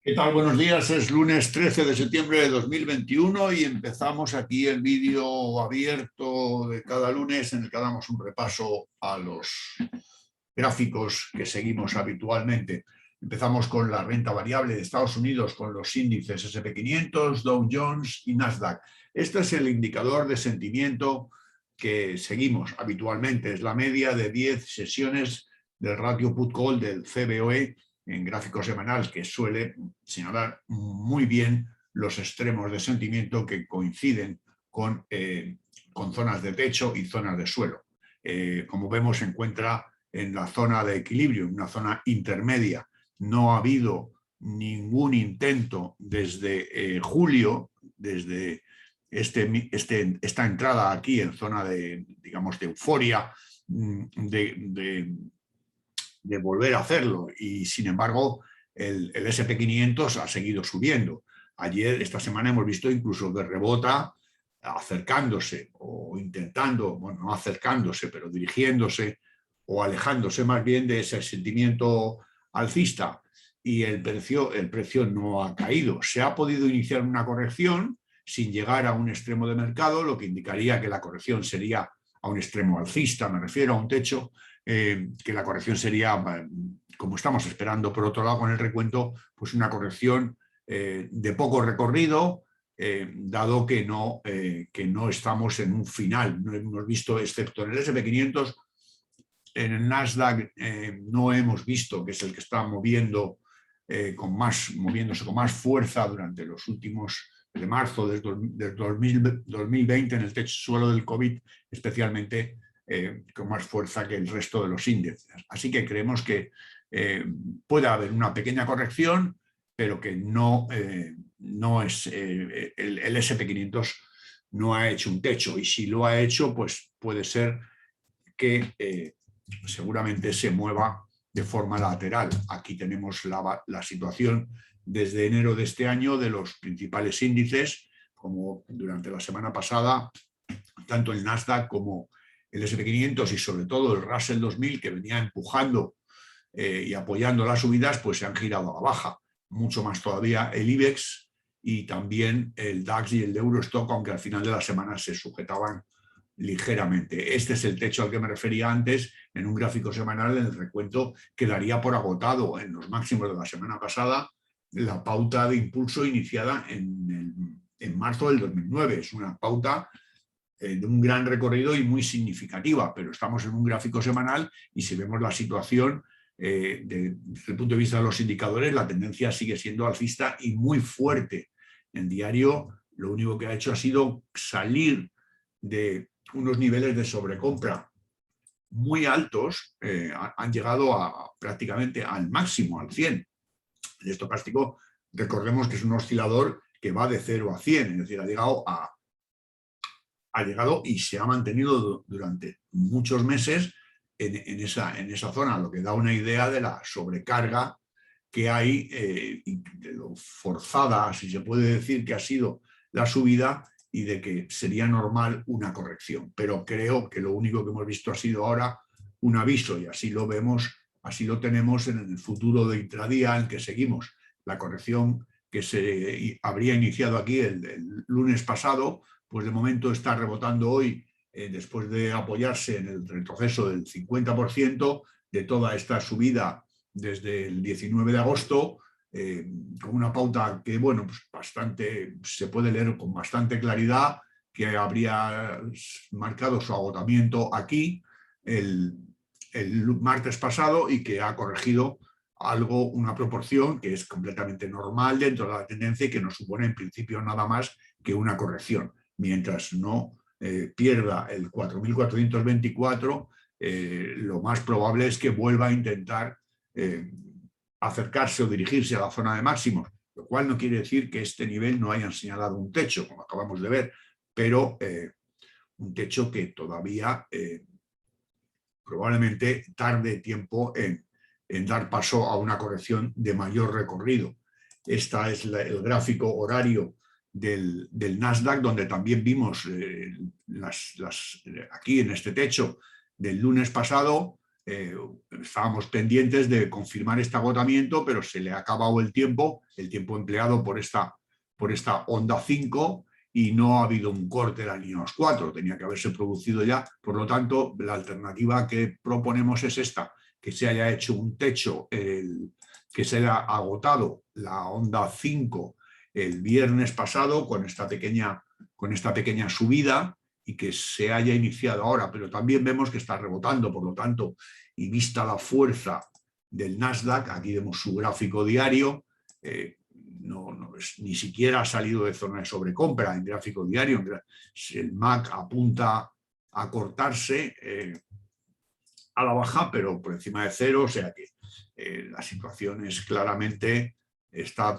¿Qué tal? Buenos días. Es lunes 13 de septiembre de 2021 y empezamos aquí el vídeo abierto de cada lunes en el que damos un repaso a los gráficos que seguimos habitualmente. Empezamos con la renta variable de Estados Unidos con los índices S&P 500, Dow Jones y Nasdaq. Este es el indicador de sentimiento que seguimos habitualmente. Es la media de 10 sesiones del ratio put-call del CBOE en gráfico semanal, que suele señalar muy bien los extremos de sentimiento que coinciden con zonas de techo y zonas de suelo. Como vemos, se encuentra en la zona de equilibrio, en una zona intermedia. No ha habido ningún intento desde julio, desde esta entrada aquí en zona de, digamos, de euforia, de volver a hacerlo, y sin embargo el S&P 500 ha seguido subiendo. Ayer, esta semana, hemos visto incluso que rebota acercándose o intentando, bueno, no acercándose, pero dirigiéndose o alejándose más bien de ese sentimiento alcista, y el precio no ha caído. Se ha podido iniciar una corrección sin llegar a un extremo de mercado, lo que indicaría que la corrección sería a un extremo alcista, me refiero a un techo, que la corrección sería, como estamos esperando, por otro lado, con el recuento, pues una corrección de poco recorrido, dado que no estamos en un final. No hemos visto, excepto en el S&P 500, en el Nasdaq no hemos visto, que es el que está moviéndose con más fuerza durante los últimos, de marzo del 2020, en el techo suelo del COVID, especialmente, con más fuerza que el resto de los índices. Así que creemos que puede haber una pequeña corrección, pero que no es el S&P 500 no ha hecho un techo, y si lo ha hecho, pues puede ser que seguramente se mueva de forma lateral. Aquí tenemos la situación desde enero de este año de los principales índices, como durante la semana pasada, tanto el Nasdaq como el S&P 500 y sobre todo el Russell 2000, que venía empujando y apoyando las subidas, pues se han girado a la baja. Mucho más todavía el IBEX y también el DAX y el Eurostock, aunque al final de la semana se sujetaban ligeramente. Este es el techo al que me refería antes. En un gráfico semanal, en el recuento, quedaría por agotado en los máximos de la semana pasada la pauta de impulso iniciada en marzo del 2009. Es una pauta de un gran recorrido y muy significativa, pero estamos en un gráfico semanal y si vemos la situación desde el punto de vista de los indicadores, la tendencia sigue siendo alcista y muy fuerte. En diario, lo único que ha hecho ha sido salir de unos niveles de sobrecompra muy altos, han llegado prácticamente al máximo, al 100. El estocástico, recordemos que es un oscilador que va de 0 a 100, es decir, ha llegado y se ha mantenido durante muchos meses en esa zona, lo que da una idea de la sobrecarga que hay y de lo forzada, si se puede decir, que ha sido la subida, y de que sería normal una corrección. Pero creo que lo único que hemos visto ha sido ahora un aviso, y así lo vemos, así lo tenemos en el futuro de intradía en que seguimos. La corrección que se habría iniciado aquí el lunes pasado, pues de momento está rebotando hoy, después de apoyarse en el retroceso del 50% de toda esta subida desde el 19 de agosto, con una pauta que, bueno, pues se puede leer con bastante claridad, que habría marcado su agotamiento aquí el martes pasado y que ha corregido algo, una proporción que es completamente normal dentro de la tendencia y que no supone en principio nada más que una corrección. Mientras no pierda el 4.424, lo más probable es que vuelva a intentar acercarse o dirigirse a la zona de máximos, lo cual no quiere decir que este nivel no hayan señalado un techo, como acabamos de ver, pero un techo que todavía probablemente tarde tiempo en dar paso a una corrección de mayor recorrido. Este es el gráfico horario del Nasdaq, donde también vimos aquí en este techo del lunes pasado, estábamos pendientes de confirmar este agotamiento, pero se le ha acabado el tiempo empleado por esta onda 5 y no ha habido un corte de la línea 4, tenía que haberse producido ya. Por lo tanto, la alternativa que proponemos es esta, que se haya hecho un techo, que se haya agotado la onda 5 el viernes pasado con esta pequeña subida y que se haya iniciado ahora, pero también vemos que está rebotando, por lo tanto, y vista la fuerza del Nasdaq, aquí vemos su gráfico diario, ni siquiera ha salido de zona de sobrecompra en gráfico diario, el MAC apunta a cortarse a la baja, pero por encima de cero, o sea que la situación está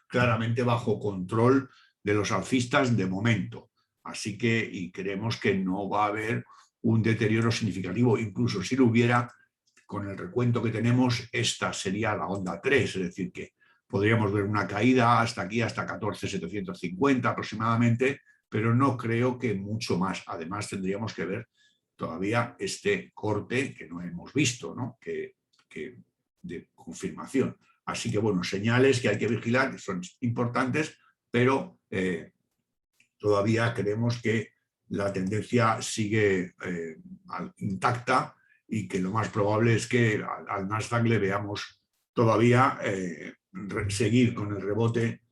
claramente bajo control de los alcistas de momento. Así que, y creemos que no va a haber un deterioro significativo, incluso si lo hubiera, con el recuento que tenemos, esta sería la onda 3, es decir, que podríamos ver una caída hasta aquí, hasta 14.750 aproximadamente, pero no creo que mucho más. Además, tendríamos que ver todavía este corte que no hemos visto, ¿no? que de confirmación. Así que, bueno, señales que hay que vigilar, que son importantes, pero todavía creemos que la tendencia sigue intacta y que lo más probable es que al Nasdaq le veamos todavía seguir con el rebote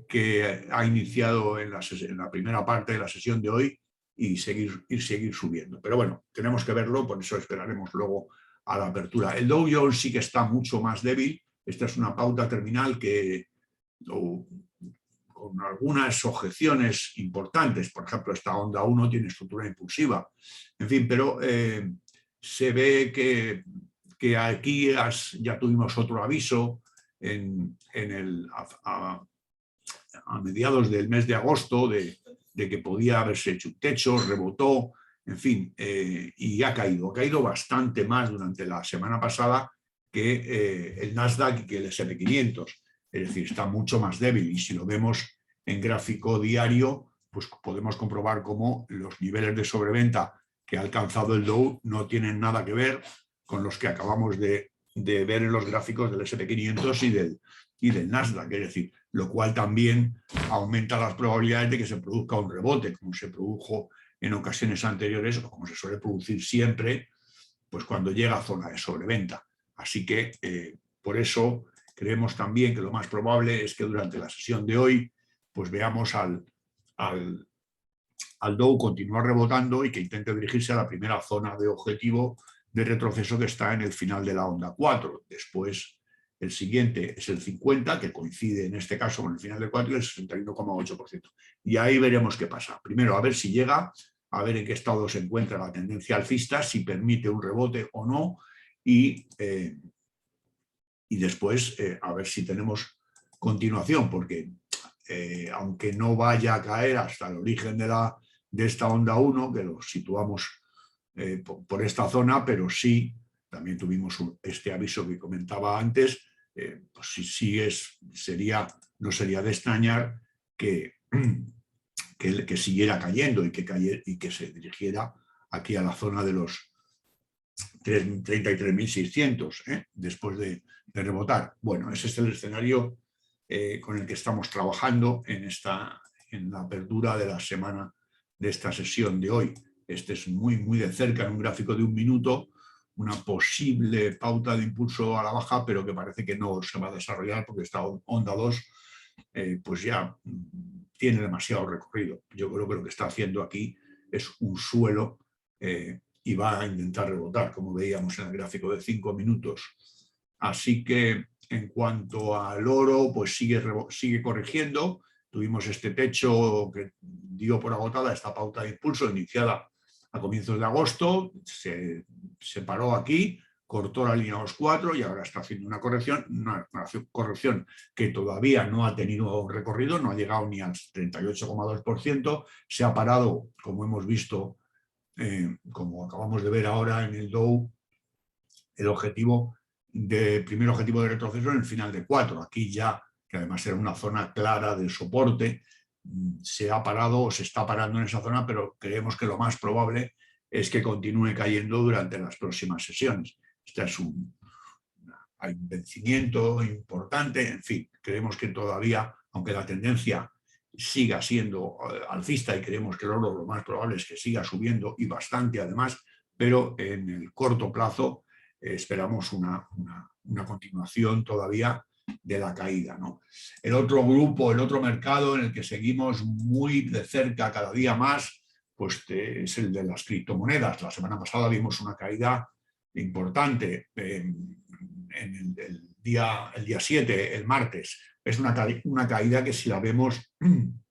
que ha iniciado en la primera parte de la sesión de hoy y seguir subiendo. Pero bueno, tenemos que verlo, por eso esperaremos luego a la apertura. El Dow Jones sí que está mucho más débil. Esta es una pauta terminal que con algunas objeciones importantes, por ejemplo, esta onda 1 tiene estructura impulsiva, en fin, pero se ve que aquí ya tuvimos otro aviso a mediados del mes de agosto de que podía haberse hecho un techo, rebotó, en fin, y ha caído bastante más durante la semana pasada que el Nasdaq y que el S&P 500. Es decir, está mucho más débil y si lo vemos en gráfico diario, pues podemos comprobar cómo los niveles de sobreventa que ha alcanzado el Dow no tienen nada que ver con los que acabamos de ver en los gráficos del S&P 500 y del Nasdaq. Es decir, lo cual también aumenta las probabilidades de que se produzca un rebote, como se produjo en ocasiones anteriores o como se suele producir siempre, pues cuando llega a zona de sobreventa. Así que por eso creemos también que lo más probable es que durante la sesión de hoy pues veamos al Dow continuar rebotando y que intente dirigirse a la primera zona de objetivo de retroceso que está en el final de la onda 4. Después el siguiente es el 50, que coincide en este caso con el final del 4 y el 61,8%. Y ahí veremos qué pasa. Primero, a ver si llega, a ver en qué estado se encuentra la tendencia alcista, si permite un rebote o no, y después a ver si tenemos continuación, porque aunque no vaya a caer hasta el origen de esta onda 1, que lo situamos por esta zona, pero sí, también tuvimos este aviso que comentaba antes, pues sí no sería de extrañar que siguiera cayendo y que se dirigiera aquí a la zona de los 33.600 después de rebotar. Bueno, ese es el escenario con el que estamos trabajando en la apertura de la semana de esta sesión de hoy. Este es muy de cerca en un gráfico de 1 minuto, una posible pauta de impulso a la baja, pero que parece que no se va a desarrollar porque esta onda 2 pues ya tiene demasiado recorrido. Yo creo que lo que está haciendo aquí es un suelo y va a intentar rebotar, como veíamos en el gráfico de 5 minutos. Así que en cuanto al oro, pues sigue corrigiendo. Tuvimos este techo que dio por agotada esta pauta de impulso iniciada a comienzos de agosto, se paró aquí, cortó la línea 2.4 y ahora está haciendo una corrección que todavía no ha tenido recorrido, no ha llegado ni al 38,2%, se ha parado, como hemos visto, como acabamos de ver ahora en el Dow, el primer objetivo de retroceso en el final de 4. Aquí ya, que además era una zona clara de soporte, se ha parado o se está parando en esa zona, pero creemos que lo más probable es que continúe cayendo durante las próximas sesiones. Este es hay un vencimiento importante, en fin, creemos que todavía, aunque la tendencia siga siendo alcista y creemos que el oro lo más probable es que siga subiendo y bastante además, pero en el corto plazo esperamos una continuación todavía de la caída, ¿no? El otro grupo, el otro mercado en el que seguimos muy de cerca cada día más, pues es el de las criptomonedas. La semana pasada vimos una caída importante en el día 7, el martes. Es una caída que si la vemos en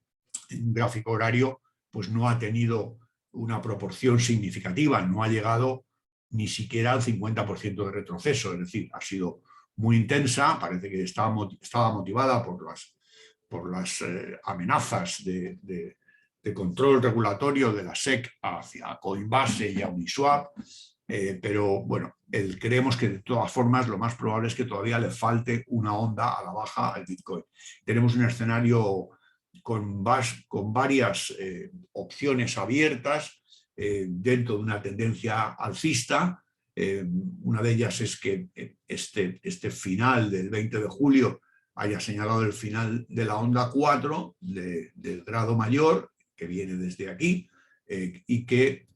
un gráfico horario, pues no ha tenido una proporción significativa, no ha llegado ni siquiera al 50% de retroceso, es decir, ha sido muy intensa, parece que estaba motivada por las amenazas de control regulatorio de la SEC hacia Coinbase y a Uniswap, pero bueno, creemos que de todas formas lo más probable es que todavía le falte una onda a la baja al Bitcoin. Tenemos un escenario con varias opciones abiertas dentro de una tendencia alcista. Una de ellas es que este final del 20 de julio haya señalado el final de la onda 4 del grado mayor, que viene desde aquí, y que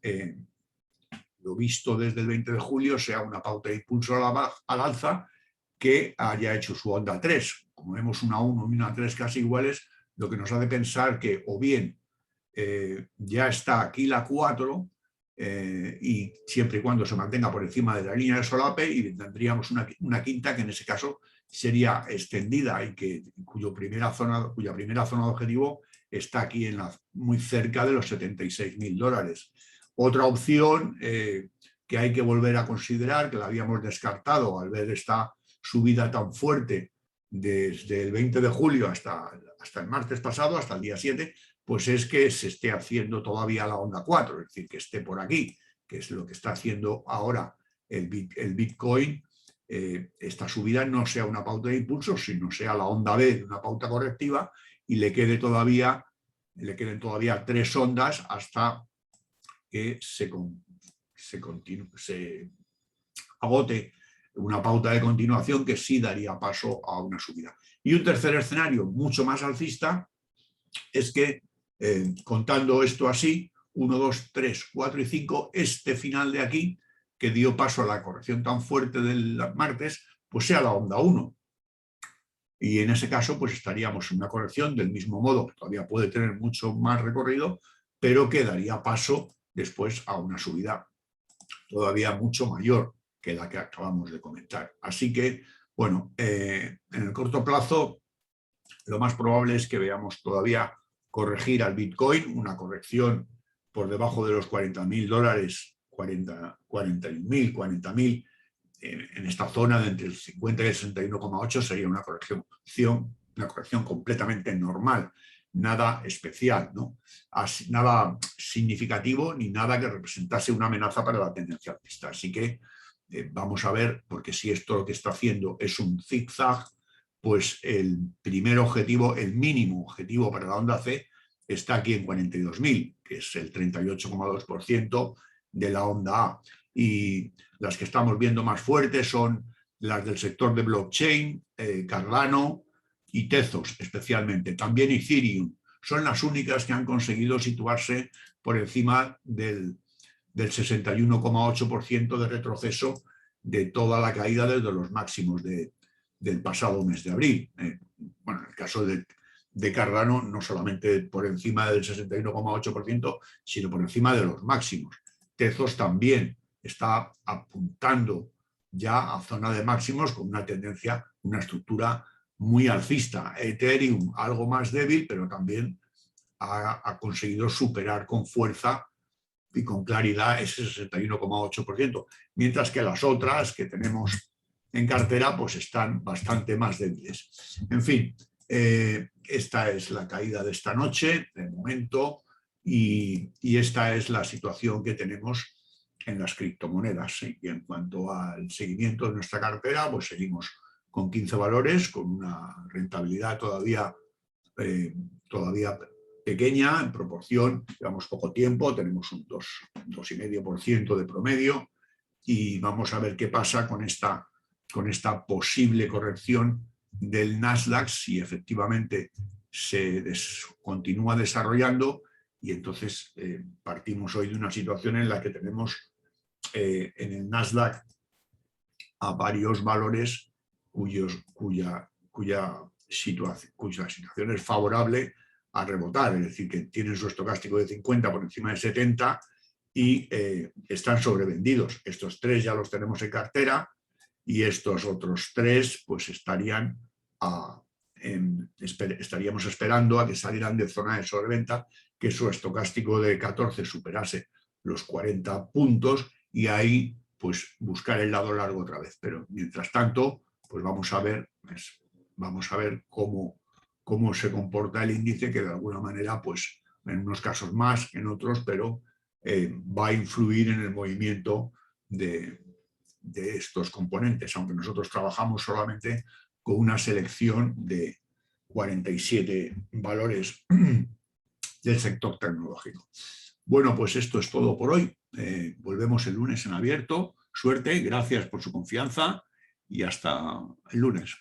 lo visto desde el 20 de julio sea una pauta de impulso al alza que haya hecho su onda 3. Como vemos una 1 y una 3 casi iguales, lo que nos hace pensar que o bien ya está aquí la 4 y siempre y cuando se mantenga por encima de la línea de solape, y tendríamos una quinta que en ese caso sería extendida y cuya primera zona de objetivo está aquí muy cerca de los $76.000. Otra opción que hay que volver a considerar, que la habíamos descartado al ver esta subida tan fuerte desde el 20 de julio hasta el martes pasado, hasta el día 7, pues es que se esté haciendo todavía la onda 4, es decir, que esté por aquí, que es lo que está haciendo ahora el Bitcoin. Esta subida no sea una pauta de impulso, sino sea la onda B de una pauta correctiva y le queden todavía 3 ondas hasta que se agote una pauta de continuación que sí daría paso a una subida. Y un tercer escenario mucho más alcista es que, contando esto así, 1, 2, 3, 4 y 5, este final de aquí, que dio paso a la corrección tan fuerte del martes, pues sea la onda 1. Y en ese caso, pues estaríamos en una corrección del mismo modo, que todavía puede tener mucho más recorrido, pero que daría paso después a una subida todavía mucho mayor que la que acabamos de comentar. Así que, bueno, en el corto plazo, lo más probable es que veamos todavía corregir al Bitcoin, una corrección por debajo de los $40.000, 40.000, en esta zona de entre el 50 y el 61,8 sería una corrección completamente normal, nada especial, ¿no? Nada significativo ni nada que representase una amenaza para la tendencia alcista. Así que vamos a ver, porque si esto lo que está haciendo es un zigzag, pues el primer objetivo, el mínimo objetivo para la onda C está aquí en 42.000, que es el 38,2% de la onda A. Y las que estamos viendo más fuertes son las del sector de blockchain, Cardano y Tezos especialmente. También Ethereum. Son las únicas que han conseguido situarse por encima del 61,8% de retroceso de toda la caída desde los máximos del pasado mes de abril. Bueno, en el caso de Cardano, no solamente por encima del 61,8%, sino por encima de los máximos. Tezos también está apuntando ya a zona de máximos con una tendencia, una estructura muy alcista. Ethereum algo más débil, pero también ha conseguido superar con fuerza y con claridad ese 61,8%, mientras que las otras que tenemos en cartera pues están bastante más débiles. En fin, esta es la caída de esta noche, de momento, y esta es la situación que tenemos en las criptomonedas. Y en cuanto al seguimiento de nuestra cartera, pues seguimos con 15 valores, con una rentabilidad todavía pequeña en proporción, llevamos poco tiempo, tenemos un 2,5% de promedio, y vamos a ver qué pasa con esta posible corrección del Nasdaq, si efectivamente se continúa desarrollando, y entonces partimos hoy de una situación en la que tenemos en el Nasdaq a varios valores cuya situación es favorable a rebotar, es decir, que tienen su estocástico de 50 por encima de 70 y están sobrevendidos. Estos 3 ya los tenemos en cartera y estos otros 3 pues estaríamos esperando a que salieran de zona de sobreventa, que su estocástico de 14 superase los 40 puntos y ahí pues buscar el lado largo otra vez. Pero mientras tanto, pues vamos a ver cómo se comporta el índice, que de alguna manera, pues en unos casos más, en otros, pero va a influir en el movimiento de estos componentes, aunque nosotros trabajamos solamente con una selección de 47 valores del sector tecnológico. Bueno, pues esto es todo por hoy. Volvemos el lunes en abierto. Suerte, gracias por su confianza y hasta el lunes.